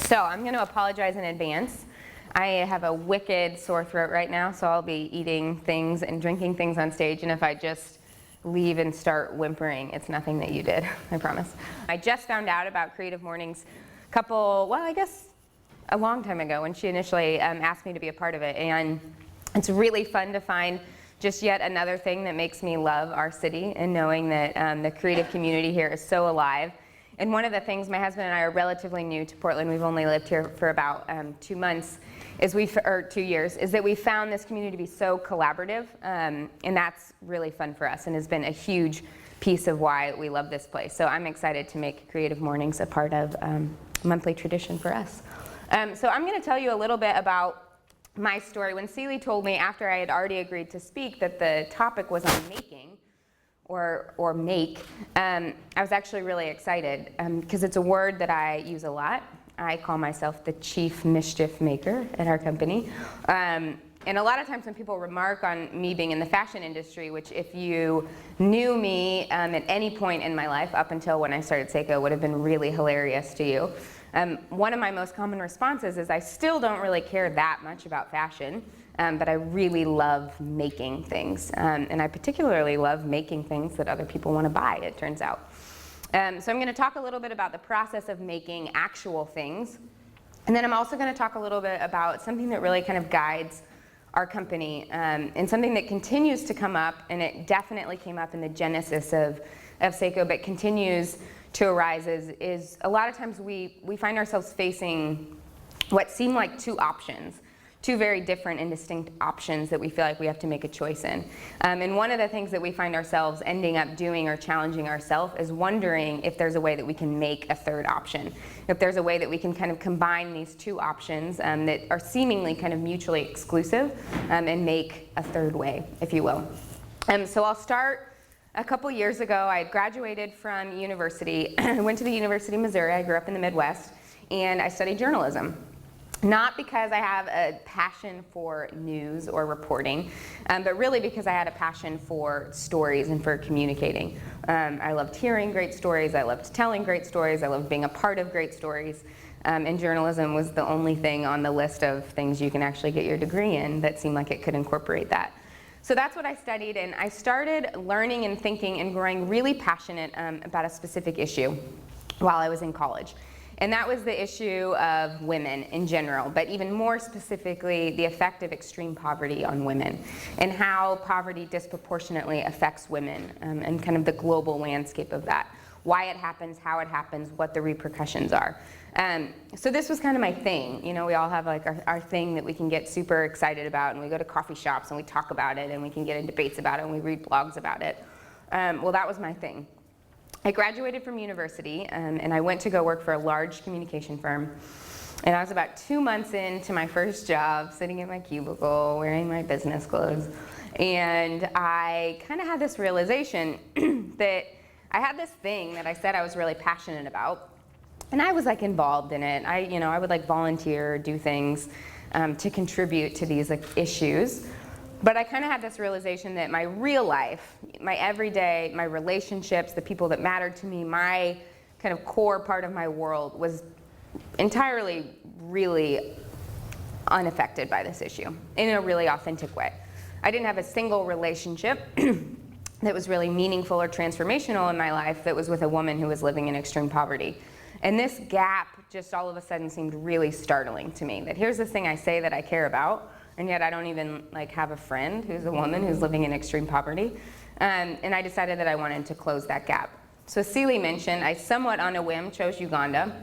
So I'm going to apologize in advance. I have a wicked sore throat right now, so I'll be eating things and drinking things on stage, and if I just leave and start whimpering, it's nothing that you did, I promise. I just found out about Creative Mornings a long time ago when she initially asked me to be a part of it, and it's really fun to find just yet another thing that makes me love our city and knowing that the creative community here is so alive. And one of the things, my husband and I are relatively new to Portland, we've only lived here for about 2 months, or 2 years, is that we found this community to be so collaborative, and that's really fun for us and has been a huge piece of why we love this place. So I'm excited to make Creative Mornings a part of monthly tradition for us. So I'm going to tell you a little bit about my story. When Celie told me after I had already agreed to speak that the topic was on making, or make, I was actually really excited because it's a word that I use a lot. I call myself the chief mischief maker at our company. And a lot of times when people remark on me being in the fashion industry, which if you knew me at any point in my life up until when I started Sseko would have been really hilarious to you. One of my most common responses is I still don't really care that much about fashion, but I really love making things. And I particularly love making things that other people want to buy, it turns out. So I'm going to talk a little bit about the process of making actual things. And then I'm also going to talk a little bit about something that really kind of guides our company, and something that continues to come up, and it definitely came up in the genesis of Sseko, but continues to arise is a lot of times we find ourselves facing what seem like two options, two very different and distinct options that we feel like we have to make a choice in. And one of the things that we find ourselves ending up doing or challenging ourselves is wondering if there's a way that we can make a third option. If there's a way that we can kind of combine these two options that are seemingly kind of mutually exclusive and make a third way, if you will. So I'll start. A couple years ago, I had graduated from university. I went to the University of Missouri. I grew up in the Midwest, and I studied journalism. Not because I have a passion for news or reporting, but really because I had a passion for stories and for communicating. I loved hearing great stories, I loved telling great stories, I loved being a part of great stories, and journalism was the only thing on the list of things you can actually get your degree in that seemed like it could incorporate that. So that's what I studied, and I started learning and thinking and growing really passionate about a specific issue while I was in college. And that was the issue of women in general, but even more specifically, the effect of extreme poverty on women and how poverty disproportionately affects women and kind of the global landscape of that. Why it happens, how it happens, what the repercussions are. So this was kind of my thing. You know, we all have like our thing that we can get super excited about, and we go to coffee shops and we talk about it, and we can get in debates about it, and we read blogs about it. Well, that was my thing. I graduated from university, and I went to go work for a large communication firm. And I was about 2 months into my first job, sitting in my cubicle, wearing my business clothes. And I kind of had this realization that I had this thing that I said I was really passionate about. And I was like involved in it. I would like volunteer, do things to contribute to these like issues. But I kind of had this realization that my real life, my everyday, my relationships, the people that mattered to me, my kind of core part of my world was entirely really unaffected by this issue in a really authentic way. I didn't have a single relationship that was really meaningful or transformational in my life that was with a woman who was living in extreme poverty. And this gap just all of a sudden seemed really startling to me, that here's this thing I say that I care about, and yet I don't even like have a friend who's a woman who's living in extreme poverty. And I decided that I wanted to close that gap. So Celie mentioned, I somewhat on a whim chose Uganda,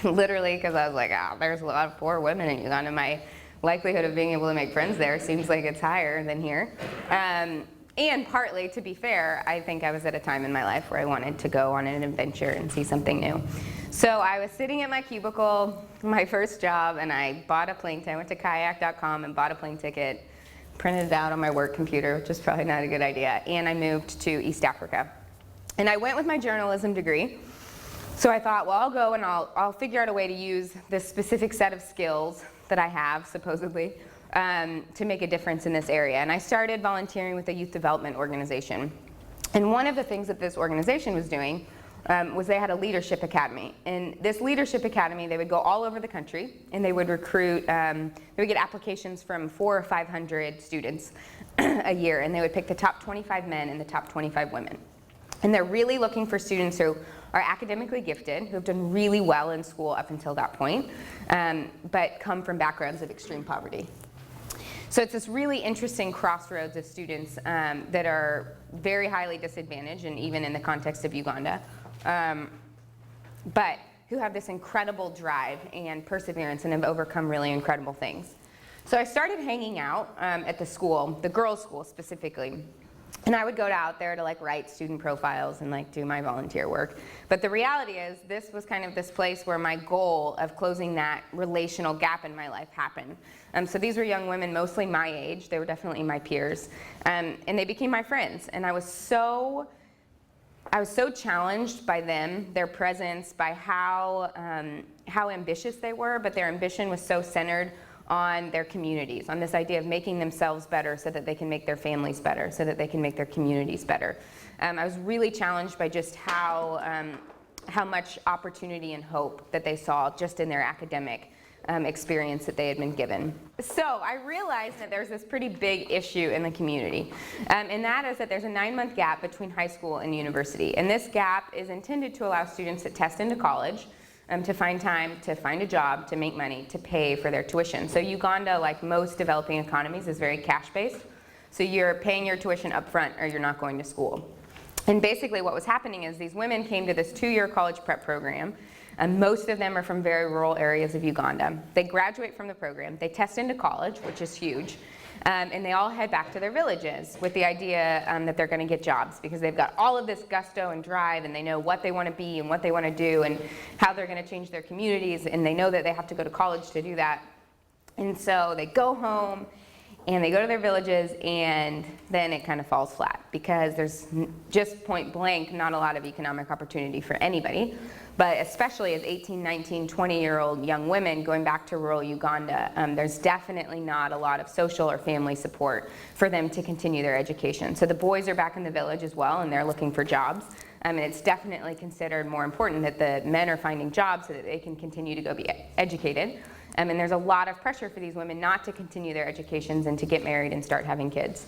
literally because I was like, there's a lot of poor women in Uganda. My likelihood of being able to make friends there seems like it's higher than here. And And partly, to be fair, I think I was at a time in my life where I wanted to go on an adventure and see something new. So I was sitting at my cubicle, my first job, and I bought a plane ticket. I went to kayak.com and bought a plane ticket, printed it out on my work computer, which is probably not a good idea, and I moved to East Africa. And I went with my journalism degree. So I thought, well, I'll go and I'll figure out a way to use this specific set of skills that I have, supposedly, to make a difference in this area. And I started volunteering with a youth development organization. And one of the things that this organization was doing was they had a leadership academy. And this leadership academy, they would go all over the country and they would recruit, they would get applications from 400 or 500 students a year, and they would pick the top 25 men and the top 25 women. And they're really looking for students who are academically gifted, who have done really well in school up until that point, but come from backgrounds of extreme poverty. So it's this really interesting crossroads of students that are very highly disadvantaged, and even in the context of Uganda, but who have this incredible drive and perseverance and have overcome really incredible things. So I started hanging out at the school, the girls' school specifically. And I would go out there to like write student profiles and like do my volunteer work. But the reality is this was kind of this place where my goal of closing that relational gap in my life happened. So these were young women, mostly my age. They were definitely my peers. And they became my friends. And I was so challenged by them, their presence, by how ambitious they were, but their ambition was so centered on their communities, on this idea of making themselves better so that they can make their families better, so that they can make their communities better. I was really challenged by just how much opportunity and hope that they saw just in their academic experience that they had been given. So I realized that there's this pretty big issue in the community, and that is that there's a 9-month gap between high school and university. And this gap is intended to allow students to test into college, to find time, to find a job, to make money, to pay for their tuition. So Uganda, like most developing economies, is very cash-based. So you're paying your tuition up front or you're not going to school. And basically what was happening is these women came to this 2-year college prep program, and most of them are from very rural areas of Uganda. They graduate from the program, they test into college, which is huge, and they all head back to their villages with the idea that they're going to get jobs because they've got all of this gusto and drive, and they know what they want to be and what they want to do and how they're going to change their communities, and they know that they have to go to college to do that. And so they go home and they go to their villages, and then it kind of falls flat because there's just point blank not a lot of economic opportunity for anybody, but especially as 18, 19, 20-year-old young women going back to rural Uganda, there's definitely not a lot of social or family support for them to continue their education. So the boys are back in the village as well, and they're looking for jobs, and it's definitely considered more important that the men are finding jobs so that they can continue to go be educated. And there's a lot of pressure for these women not to continue their educations and to get married and start having kids.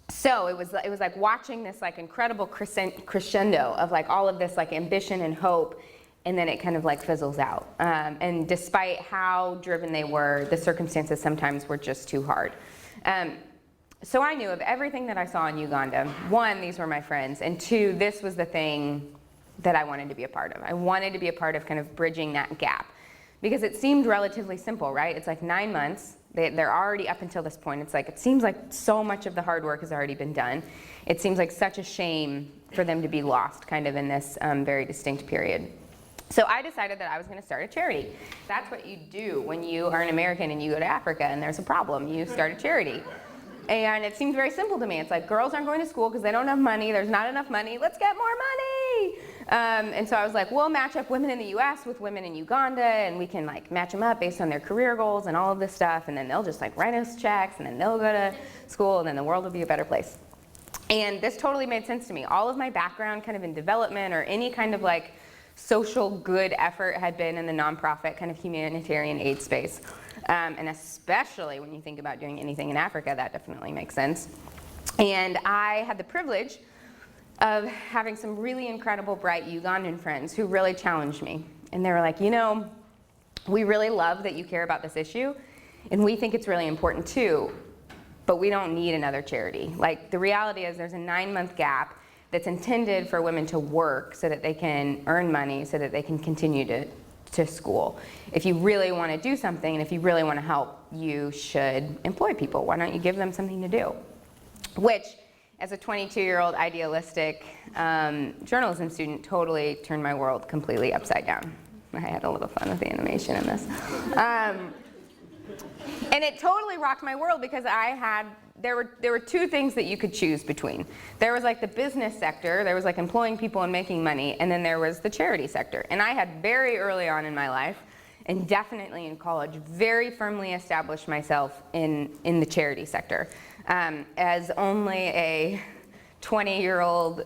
So it was like watching this like incredible crescendo of like all of this like ambition and hope, and then it kind of like fizzles out. And despite how driven they were, the circumstances sometimes were just too hard. So I knew of everything that I saw in Uganda. 1, these were my friends, and 2, this was the thing that I wanted to be a part of. I wanted to be a part of kind of bridging that gap. Because it seemed relatively simple, right? It's like 9 months. They're already up until this point. It's like, it seems like so much of the hard work has already been done. It seems like such a shame for them to be lost kind of in this very distinct period. So I decided that I was going to start a charity. That's what you do when you are an American and you go to Africa and there's a problem. You start a charity. And it seemed very simple to me. It's like, girls aren't going to school because they don't have money. There's not enough money. Let's get more money. And so I was like, we'll match up women in the US with women in Uganda, and we can like match them up based on their career goals and all of this stuff, and then they'll just like write us checks, and then they'll go to school, and then the world will be a better place. And this totally made sense to me. All of my background kind of in development or any kind of like social good effort had been in the nonprofit kind of humanitarian aid space. And especially when you think about doing anything in Africa, that definitely makes sense. And I had the privilege of having some really incredible, bright Ugandan friends who really challenged me. And they were like, you know, we really love that you care about this issue, and we think it's really important too, but we don't need another charity. Like, the reality is there's a 9-month gap that's intended for women to work so that they can earn money, so that they can continue to school. If you really want to do something, and if you really want to help, you should employ people. Why don't you give them something to do? which as a 22-year-old idealistic journalism student totally turned my world completely upside down. I had a little fun with the animation in this. And it totally rocked my world because there were two things that you could choose between. There was like the business sector, there was like employing people and making money, and then there was the charity sector. And I had very early on in my life, and definitely in college, very firmly established myself in the charity sector. As only a 20-year-old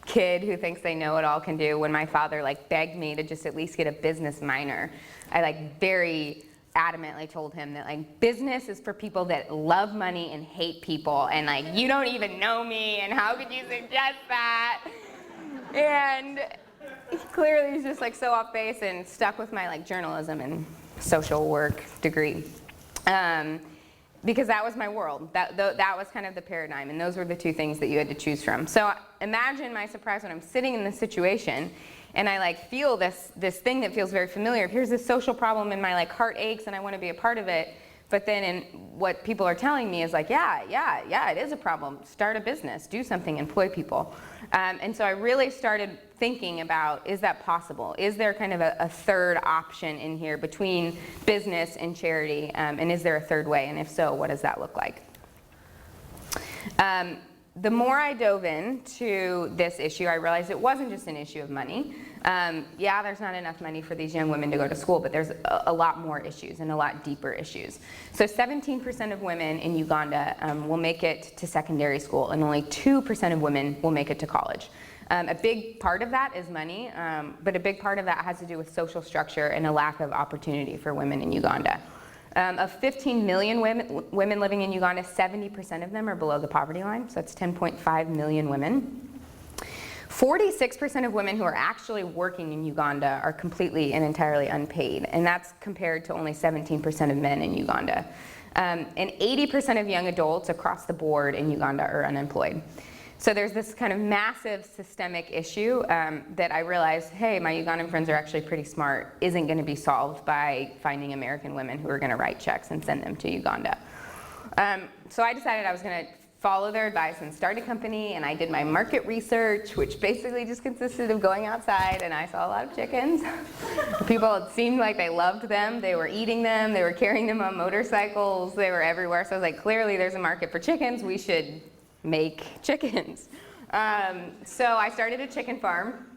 kid who thinks they know it all can do, when my father like begged me to just at least get a business minor, I like very adamantly told him that like business is for people that love money and hate people, and like you don't even know me, and how could you suggest that? And clearly he's just like so off base, and stuck with my like journalism and social work degree. Because that was my world. That was kind of the paradigm, and those were the two things that you had to choose from. So imagine my surprise when I'm sitting in this situation and I like feel this thing that feels very familiar. Here's this social problem and my like heart aches and I want to be a part of it. But then what people are telling me is like, yeah, it is a problem. Start a business, do something, employ people. And so I really started thinking about, is that possible? Is there kind of a third option in here between business and charity? And is there a third way? And if so, what does that look like? The more I dove into this issue, I realized it wasn't just an issue of money. Yeah, there's not enough money for these young women to go to school, but there's a lot more issues and a lot deeper issues. So 17% of women in Uganda will make it to secondary school, and only 2% of women will make it to college. A big part of that is money, but a big part of that has to do with social structure and a lack of opportunity for women in Uganda. Of 15 million women living in Uganda, 70% of them are below the poverty line, so that's 10.5 million women. 46% of women who are actually working in Uganda are completely and entirely unpaid, and that's compared to only 17% of men in Uganda. And 80% of young adults across the board in Uganda are unemployed. So there's this kind of massive systemic issue that I realized, hey, my Ugandan friends are actually pretty smart, isn't going to be solved by finding American women who are going to write checks and send them to Uganda. So I decided I was going to follow their advice and start a company, and I did my market research, which basically just consisted of going outside, and I saw a lot of chickens. People, it seemed like they loved them, they were eating them, they were carrying them on motorcycles, they were everywhere. So I was like, clearly there's a market for chickens, we should make chickens. So I started a chicken farm,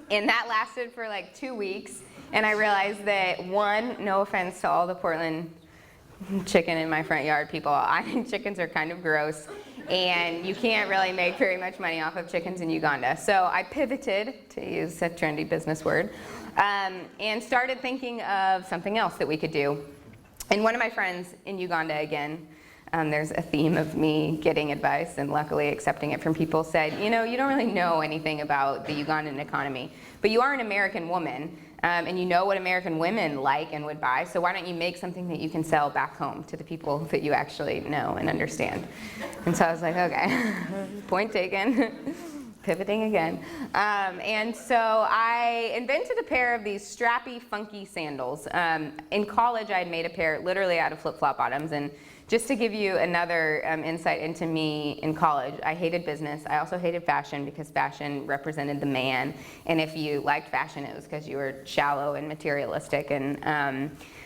and that lasted for like 2 weeks, and I realized that, one, no offense to all the Portland chicken in my front yard people, I think chickens are kind of gross, and you can't really make very much money off of chickens in Uganda. So I pivoted, to use a trendy business word, and started thinking of something else that we could do. And one of my friends in Uganda, again, there's a theme of me getting advice and luckily accepting it from people, said, you know, you don't really know anything about the Ugandan economy, but you are an American woman, and you know what American women like and would buy, so why don't you make something that you can sell back home to the people that you actually know and understand? And so I was like, okay, point taken. Pivoting again. And so I invented a pair of these strappy, funky sandals. In college, I had made a pair literally out of flip-flop bottoms, and just to give you another insight into me in college, I hated business. I also hated fashion because fashion represented the man. And if you liked fashion, it was because you were shallow and materialistic. And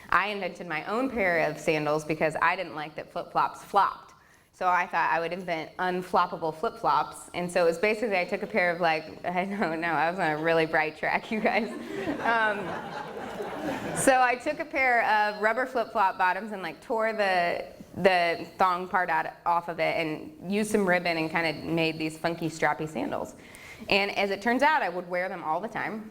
I invented my own pair of sandals because I didn't like that flip-flops flopped. So I thought I would invent unfloppable flip-flops. And so it was basically, I took a pair of like, I don't know, I was on a really bright track, you guys. So I took a pair of rubber flip-flop bottoms and like tore the thong part off of it and used some ribbon and kind of made these funky strappy sandals. And as it turns out, I would wear them all the time.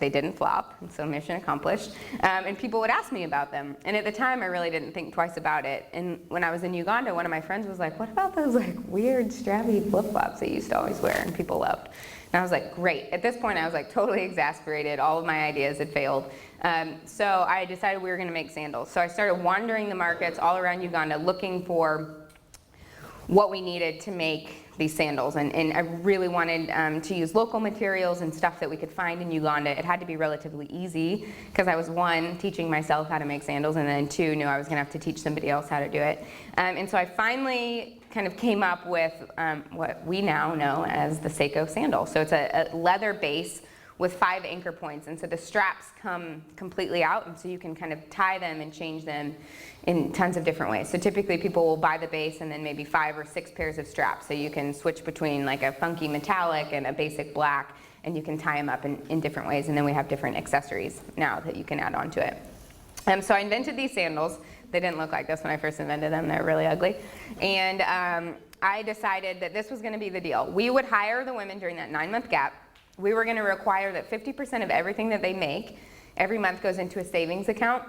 They didn't flop, so mission accomplished. And people would ask me about them. And at the time, I really didn't think twice about it. And when I was in Uganda, one of my friends was like, what about those like weird strappy flip-flops that you used to always wear and people loved? And I was like, great. At this point, I was like totally exasperated. All of my ideas had failed. So I decided we were going to make sandals. So I started wandering the markets all around Uganda looking for what we needed to make these sandals. And I really wanted to use local materials and stuff that we could find in Uganda. It had to be relatively easy because I was, one, teaching myself how to make sandals, and then two, knew I was going to have to teach somebody else how to do it. And so I finally kind of came up with what we now know as the Seiko Sandal. So it's a leather base with 5 anchor points, and so the straps come completely out, and so you can kind of tie them and change them in tons of different ways. So typically people will buy the base and then maybe 5 or 6 pairs of straps, so you can switch between like a funky metallic and a basic black, and you can tie them up in different ways, and then we have different accessories now that you can add on to it. So I invented these sandals. They didn't look like this when I first invented them. They're really ugly. And I decided that this was going to be the deal. We would hire the women during that 9-month gap. We were going to require that 50% of everything that they make every month goes into a savings account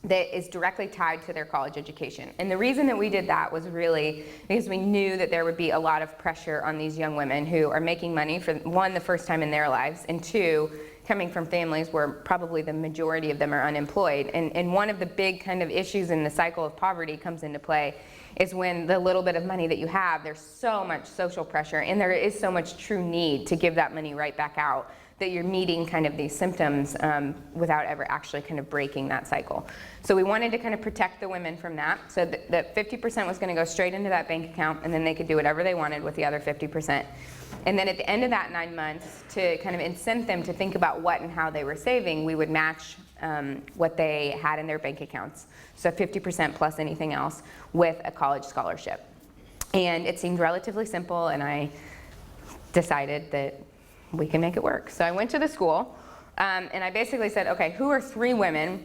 that is directly tied to their college education. And the reason that we did that was really because we knew that there would be a lot of pressure on these young women who are making money for, 1, the first time in their lives, and 2, coming from families where probably the majority of them are unemployed. And one of the big kind of issues in the cycle of poverty comes into play is when the little bit of money that you have, there's so much social pressure and there is so much true need to give that money right back out that you're meeting kind of these symptoms without ever actually kind of breaking that cycle. So we wanted to kind of protect the women from that, so that 50% was going to go straight into that bank account, and then they could do whatever they wanted with the other 50%. And then at the end of that 9 months, to kind of incent them to think about what and how they were saving, we would match what they had in their bank accounts, so 50% plus anything else, with a college scholarship. And it seemed relatively simple, and I decided that we can make it work. So I went to the school, and I basically said, okay, who are 3 women?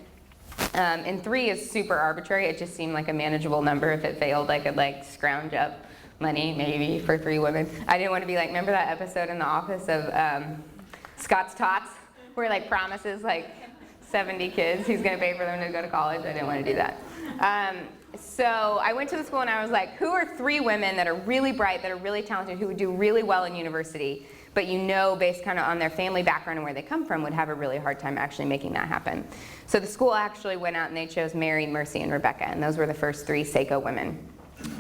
And 3 is super arbitrary. It just seemed like a manageable number. If it failed, I could like scrounge up money maybe for 3 women. I didn't want to be like, remember that episode in The Office of Scott's Tots, where he like promises like 70 kids he's going to pay for them to go to college? I didn't want to do that. So I went to the school and I was like, who are 3 women that are really bright, that are really talented, who would do really well in university, but you know, based kind of on their family background and where they come from, would have a really hard time actually making that happen. So the school actually went out and they chose Mary, Mercy, and Rebecca, and those were the first 3 Seiko women.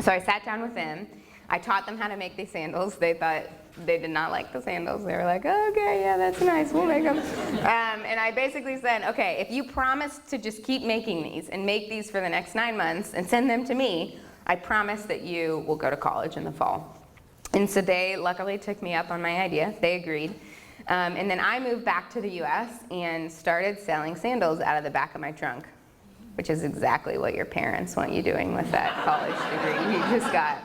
So I sat down with them. I taught them how to make these sandals. They thought they did not like the sandals. They were like, oh, okay, yeah, that's nice, we'll make them. And I basically said, okay, if you promise to just keep making these and make these for the next 9 months and send them to me, I promise that you will go to college in the fall. And so they luckily took me up on my idea. They agreed. And then I moved back to the US and started selling sandals out of the back of my trunk, which is exactly what your parents want you doing with that college degree you just got.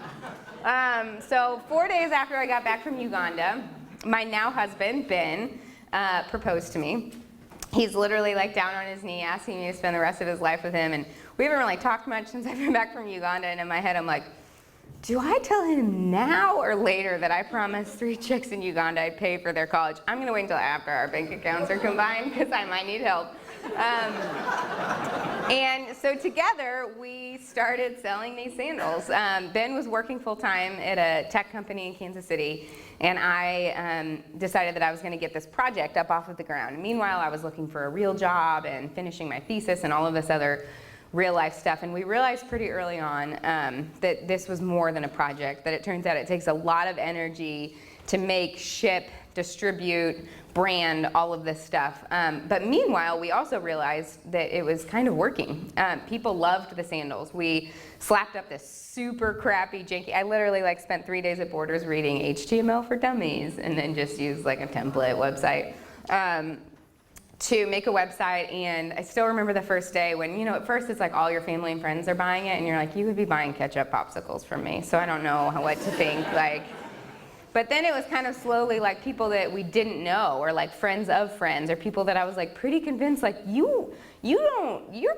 So 4 days after I got back from Uganda, my now husband, Ben, proposed to me. He's literally like down on his knee asking me to spend the rest of his life with him. And we haven't really talked much since I've been back from Uganda. And in my head, I'm like, do I tell him now or later that I promised 3 chicks in Uganda I'd pay for their college? I'm going to wait until after our bank accounts are combined because I might need help. And so together we started selling these sandals. Ben was working full-time at a tech company in Kansas City, and I decided that I was going to get this project up off of the ground. And meanwhile, I was looking for a real job and finishing my thesis and all of this other real life stuff, and we realized pretty early on that this was more than a project, that it turns out it takes a lot of energy to make, ship, distribute, brand, all of this stuff. But meanwhile, we also realized that it was kind of working. People loved the sandals. We slapped up this super crappy, janky, I literally like spent 3 days at Borders reading HTML for Dummies and then just used like a template website. To make a website, and I still remember the first day when, you know, at first it's like all your family and friends are buying it, and you're like, you would be buying ketchup popsicles from me, so I don't know what to think, like. But then it was kind of slowly like people that we didn't know, or like friends of friends, or people that I was like pretty convinced, like, you're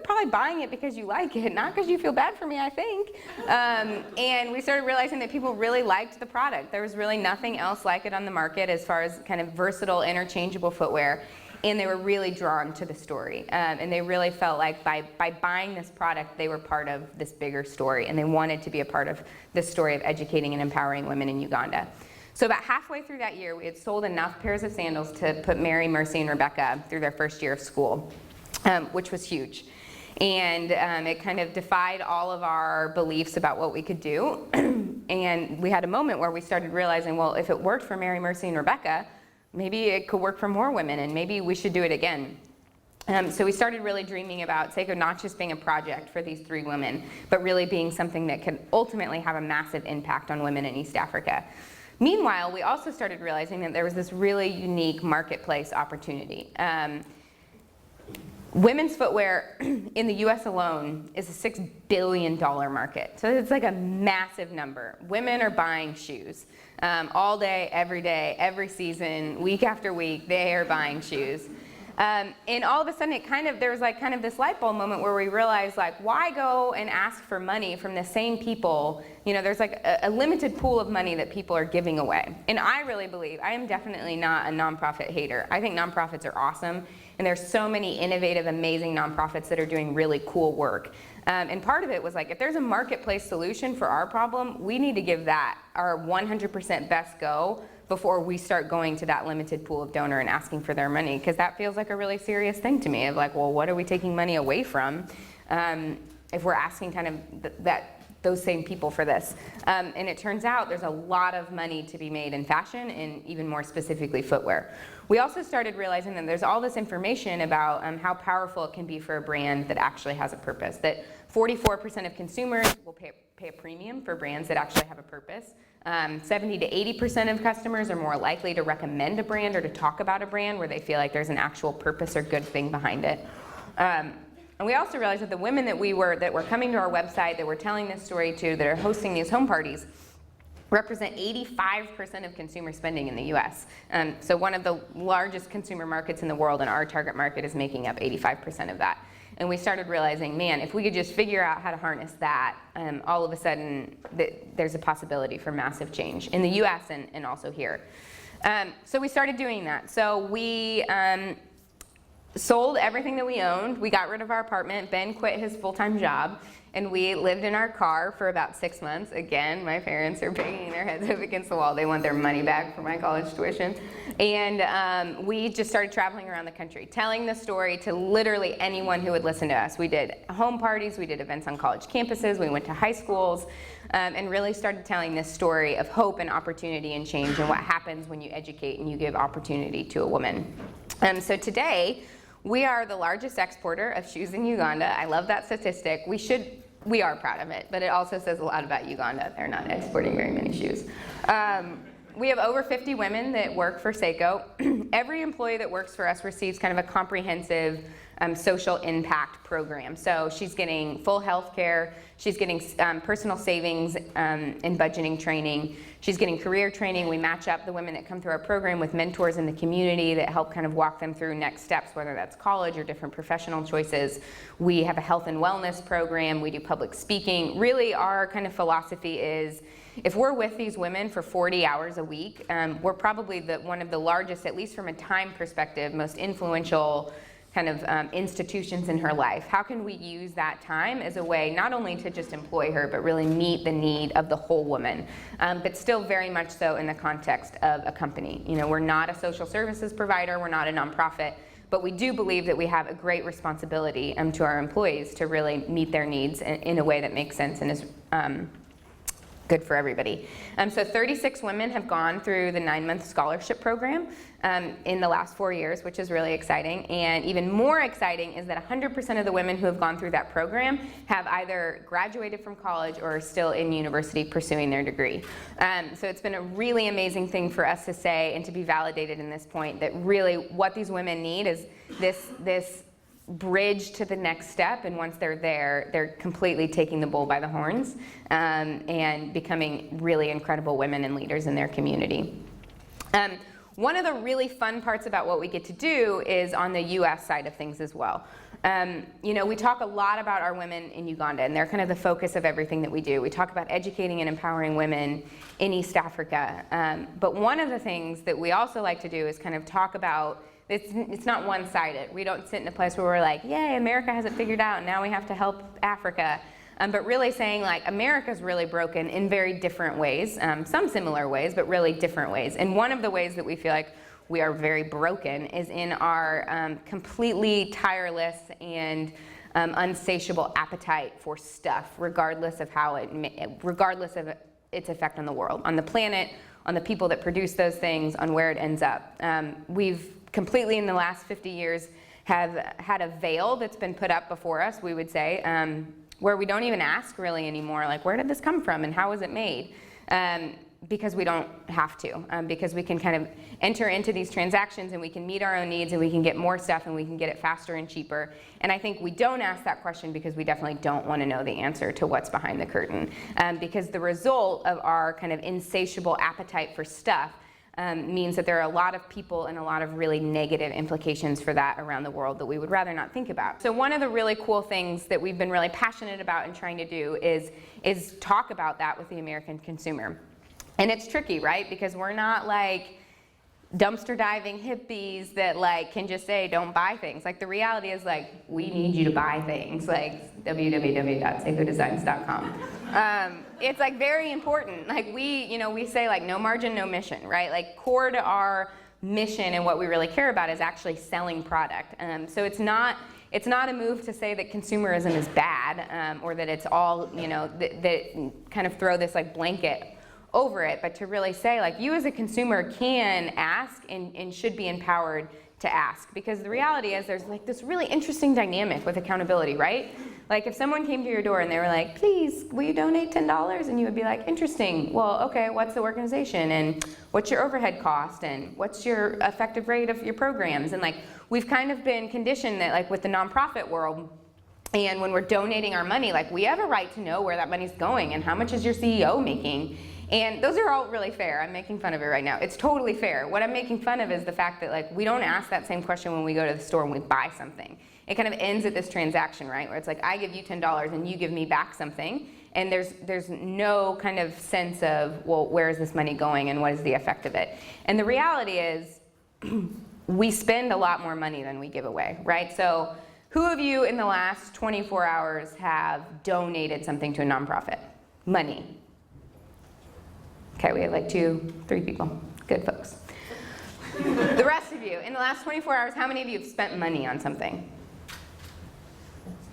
probably buying it because you like it, not because you feel bad for me, I think. And we started realizing that people really liked the product. There was really nothing else like it on the market as far as kind of versatile, interchangeable footwear. And they were really drawn to the story. And they really felt like by buying this product, they were part of this bigger story. And they wanted to be a part of this story of educating and empowering women in Uganda. So about halfway through that year, we had sold enough pairs of sandals to put Mary, Mercy, and Rebecca through their first year of school, which was huge. And it kind of defied all of our beliefs about what we could do. And we had a moment where we started realizing, well, if it worked for Mary, Mercy, and Rebecca, maybe it could work for more women, and maybe we should do it again. So we started really dreaming about Sseko not just being a project for these 3 women, but really being something that could ultimately have a massive impact on women in East Africa. Meanwhile, we also started realizing that there was this really unique marketplace opportunity. Women's footwear in the US alone is a $6 billion market. So it's like a massive number. Women are buying shoes all day, every season, week after week, they are buying shoes. And all of a sudden there was like kind of this light bulb moment where we realized, like, why go and ask for money from the same people? You know, there's like a limited pool of money that people are giving away. And I really believe, I am definitely not a nonprofit hater. I think nonprofits are awesome. And there's so many innovative, amazing nonprofits that are doing really cool work. And part of it was like, if there's a marketplace solution for our problem, we need to give that our 100% best go before we start going to that limited pool of donor and asking for their money, because that feels like a really serious thing to me, of like, well, what are we taking money away from if we're asking kind of those same people for this? And it turns out there's a lot of money to be made in fashion, and even more specifically footwear. We also started realizing that there's all this information about how powerful it can be for a brand that actually has a purpose, that 44% of consumers will pay a premium for brands that actually have a purpose. 70 to 80% of customers are more likely to recommend a brand or to talk about a brand where they feel like there's an actual purpose or good thing behind it. And we also realized that the women that were coming to our website, that we're telling this story to, that are hosting these home parties, represent 85% of consumer spending in the US. So one of the largest consumer markets in the world, and our target market is making up 85% of that. And we started realizing, man, if we could just figure out how to harness that, all of a sudden there's a possibility for massive change in the US and also here. So we started doing that. So we sold everything that we owned. We got rid of our apartment. Ben quit his full-time job, and we lived in our car for about 6 months. Again, my parents are banging their heads up against the wall. They want their money back for my college tuition. And we just started traveling around the country, telling the story to literally anyone who would listen to us. We did home parties, we did events on college campuses, we went to high schools, and really started telling this story of hope and opportunity and change, and what happens when you educate and you give opportunity to a woman. So today, we are the largest exporter of shoes in Uganda. I love that statistic. We are proud of it, but it also says a lot about Uganda. They're not exporting very many shoes. We have over 50 women that work for Sseko. Every employee that works for us receives kind of a comprehensive social impact program. So she's getting full health care, she's getting personal savings and budgeting training, she's getting career training. We match up the women that come through our program with mentors in the community that help kind of walk them through next steps, whether that's college or different professional choices. We have a health and wellness program, we do public speaking. Really, our kind of philosophy is, if we're with these women for 40 hours a week, we're probably one of the largest, at least from a time perspective, most influential kind of institutions in her life. How can we use that time as a way not only to just employ her, but really meet the need of the whole woman, but still very much so in the context of a company. You know, we're not a social services provider, we're not a nonprofit, but we do believe that we have a great responsibility to our employees to really meet their needs in a way that makes sense and is good for everybody. So 36 women have gone through the 9-month scholarship program in the last 4 years, which is really exciting. And even more exciting is that 100% of the women who have gone through that program have either graduated from college or are still in university pursuing their degree. So it's been a really amazing thing for us to say and to be validated in this point, that really what these women need is this bridge to the next step, and once they're there, they're completely taking the bull by the horns and becoming really incredible women and leaders in their community. One of the really fun parts about what we get to do is on the US side of things as well. You know, we talk a lot about our women in Uganda, and they're kind of the focus of everything that we do. We talk about educating and empowering women in East Africa. But one of the things that we also like to do is kind of talk about, it's not one-sided. We don't sit in a place where we're like, yay, America has it figured out, and now we have to help Africa. But really saying, like, America's really broken in very different ways, some similar ways, but really different ways. And one of the ways that we feel like we are very broken is in our completely tireless and unsatiable appetite for stuff, regardless of regardless of its effect on the world, on the planet, on the people that produce those things, on where it ends up. We've completely in the last 50 years have had a veil that's been put up before us, we would say, where we don't even ask really anymore, like, where did this come from and how was it made? Because we don't have to, because we can kind of enter into these transactions and we can meet our own needs and we can get more stuff and we can get it faster and cheaper. And I think we don't ask that question because we definitely don't want to know the answer to what's behind the curtain. Because the result of our kind of insatiable appetite for stuff means that there are a lot of people and a lot of really negative implications for that around the world that we would rather not think about. So one of the really cool things that we've been really passionate about and trying to do is talk about that with the American consumer. And it's tricky, right? Because we're not like dumpster diving hippies that like can just say don't buy things. Like the reality is like we need you to buy things, like www.seikodesigns.com. It's like very important. Like we say like no margin, no mission, right? Like core to our mission and what we really care about is actually selling product. So it's not a move to say that consumerism is bad or that it's all, that kind of throw this like blanket over it, but to really say like you as a consumer can ask and should be empowered to ask, because the reality is there's like this really interesting dynamic with accountability, right? Like if someone came to your door and they were like, please, will you donate $10? And you would be like, interesting, well, okay, what's the organization and what's your overhead cost and what's your effective rate of your programs? And like we've kind of been conditioned that like with the nonprofit world, and when we're donating our money, like we have a right to know where that money's going and how much is your CEO making. And those are all really fair. I'm making fun of it right now. It's totally fair. What I'm making fun of is the fact that like we don't ask that same question when we go to the store and we buy something. It kind of ends at this transaction, right? Where it's like I give you $10 and you give me back something, and there's no kind of sense of, well, where is this money going and what is the effect of it? And the reality is we spend a lot more money than we give away, right? So who of you in the last 24 hours have donated something to a nonprofit? Money. Okay, we have like 2-3 people. Good folks. The rest of you, in the last 24 hours, how many of you have spent money on something?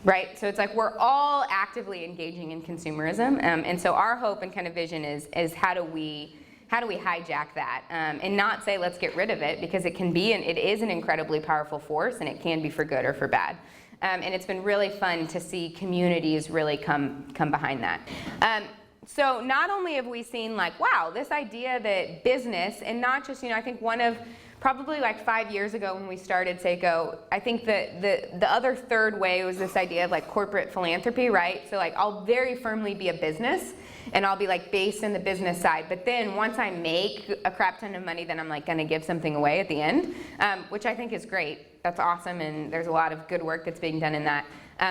Right? So it's like we're all actively engaging in consumerism, and so our hope and kind of vision is how do we hijack that and not say let's get rid of it, because it is an incredibly powerful force and it can be for good or for bad. And it's been really fun to see communities really come behind that. So not only have we seen like, wow, this idea that business, and not just, I think one of, probably like 5 years ago when we started Sseko, I think that the other third way was this idea of like corporate philanthropy, right? So like I'll very firmly be a business and I'll be like based in the business side, but then once I make a crap ton of money, then I'm like gonna give something away at the end, which I think is great. That's awesome, and there's a lot of good work that's being done in that.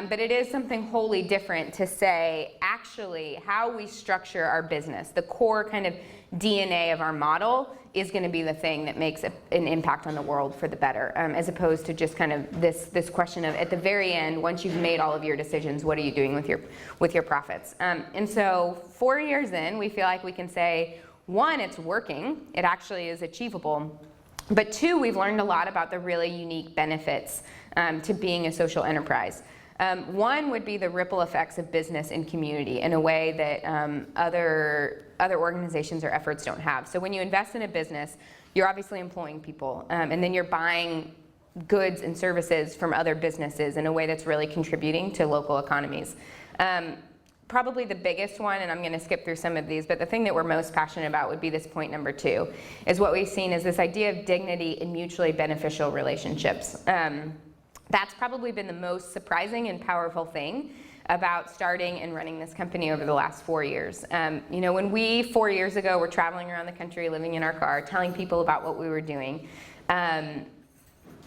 But it is something wholly different to say, actually, how we structure our business, the core kind of DNA of our model is going to be the thing that makes an impact on the world for the better, as opposed to just kind of this question of at the very end, once you've made all of your decisions, what are you doing with your profits? And so 4 years in, we feel like we can say, one, it's working, it actually is achievable, but two, we've learned a lot about the really unique benefits to being a social enterprise. One would be the ripple effects of business and community in a way that other organizations or efforts don't have. So when you invest in a business, you're obviously employing people, and then you're buying goods and services from other businesses in a way that's really contributing to local economies. Probably the biggest one, and I'm going to skip through some of these, but the thing that we're most passionate about would be this point number 2, is what we've seen is this idea of dignity and mutually beneficial relationships. That's probably been the most surprising and powerful thing about starting and running this company over the last 4 years. When we 4 years ago were traveling around the country, living in our car, telling people about what we were doing,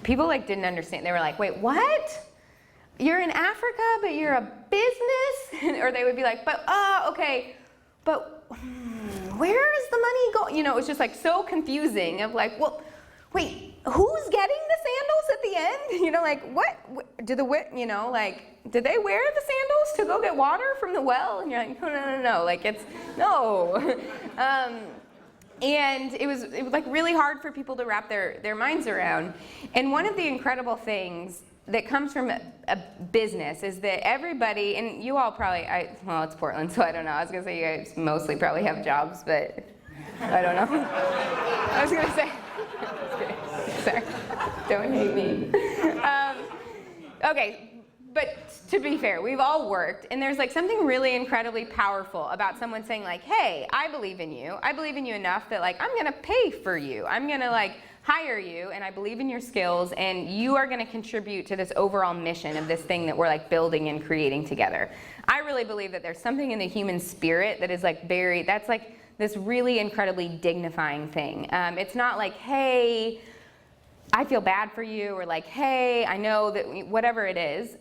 people like didn't understand. They were like, wait, what? You're in Africa, but you're a business? Or they would be like, okay, but where is the money going? It was just like so confusing of like, well, wait, who's getting the sandals at the end? Like what do did they wear the sandals to go get water from the well? And you're like, no, like it's, no. And it was like really hard for people to wrap their minds around. And one of the incredible things that comes from a business is that everybody, and you all probably, well, it's Portland, so I don't know. I was gonna say you guys mostly probably have jobs, but I don't know. I was gonna say, sorry, don't hate me. Okay, but to be fair, we've all worked, and there's like something really incredibly powerful about someone saying like, hey, I believe in you. I believe in you enough that like I'm gonna pay for you. I'm gonna like hire you, and I believe in your skills, and you are gonna contribute to this overall mission of this thing that we're like building and creating together. I really believe that there's something in the human spirit that is like that's like this really incredibly dignifying thing. It's not like, hey, I feel bad for you, or like, hey, I know that, whatever it is,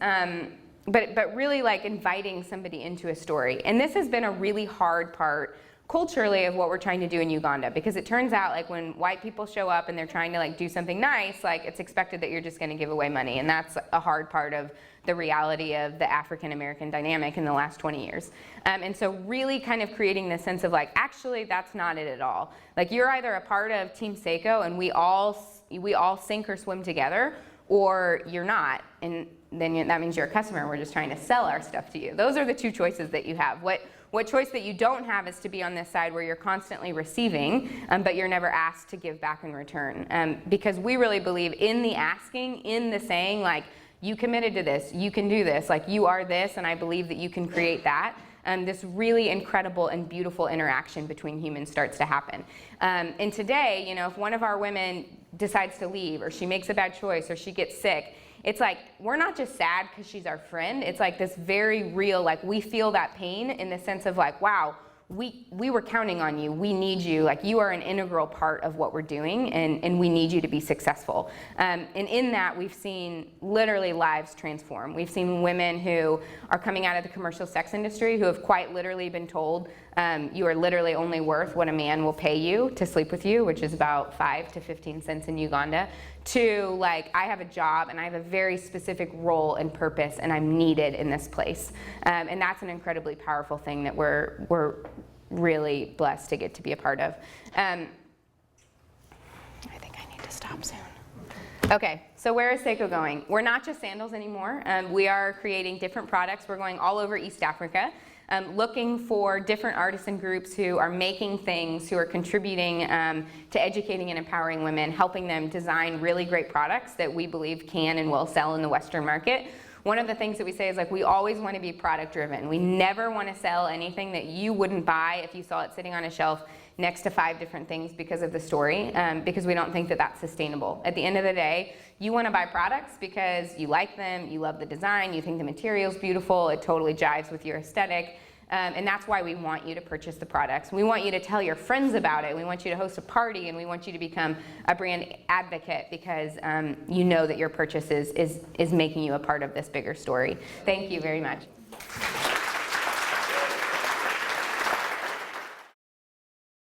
but really like inviting somebody into a story. And this has been a really hard part culturally of what we're trying to do in Uganda, because it turns out like when white people show up and they're trying to like do something nice, like it's expected that you're just gonna give away money, and that's a hard part of the reality of the African American dynamic in the last 20 years. And so really kind of creating this sense of like, actually that's not it at all. Like you're either a part of Team Sseko and we all sink or swim together, or you're not, and then that means you're a customer and we're just trying to sell our stuff to you. Those are the two choices that you have. What choice that you don't have is to be on this side where you're constantly receiving, but you're never asked to give back in return. Because we really believe in the asking, in the saying, like, you committed to this, you can do this, like you are this, and I believe that you can create that. This really incredible and beautiful interaction between humans starts to happen. And today, you know, if one of our women decides to leave, or she makes a bad choice, or she gets sick, it's like, we're not just sad because she's our friend. It's like this very real, like we feel that pain in the sense of like, wow, we were counting on you, we need you, like you are an integral part of what we're doing, and we need you to be successful. And in that, we've seen literally lives transform. We've seen women who are coming out of the commercial sex industry who have quite literally been told, you are literally only worth what a man will pay you to sleep with you, which is about 5 to 15 cents in Uganda, to like, I have a job and I have a very specific role and purpose and I'm needed in this place. And that's an incredibly powerful thing that we're really blessed to get to be a part of. I think I need to stop soon. Okay, so where is Sseko going? We're not just sandals anymore. We are creating different products. We're going all over East Africa. Looking for different artisan groups who are making things, who are contributing to educating and empowering women, helping them design really great products that we believe can and will sell in the Western market. One of the things that we say is like, we always want to be product driven. We never want to sell anything that you wouldn't buy if you saw it sitting on a shelf next to 5 different things because of the story, because we don't think that that's sustainable. At the end of the day, you want to buy products because you like them, you love the design, you think the material's beautiful, it totally jives with your aesthetic, and that's why we want you to purchase the products. We want you to tell your friends about it, we want you to host a party, and we want you to become a brand advocate because you know that your purchase is making you a part of this bigger story. Thank you very much.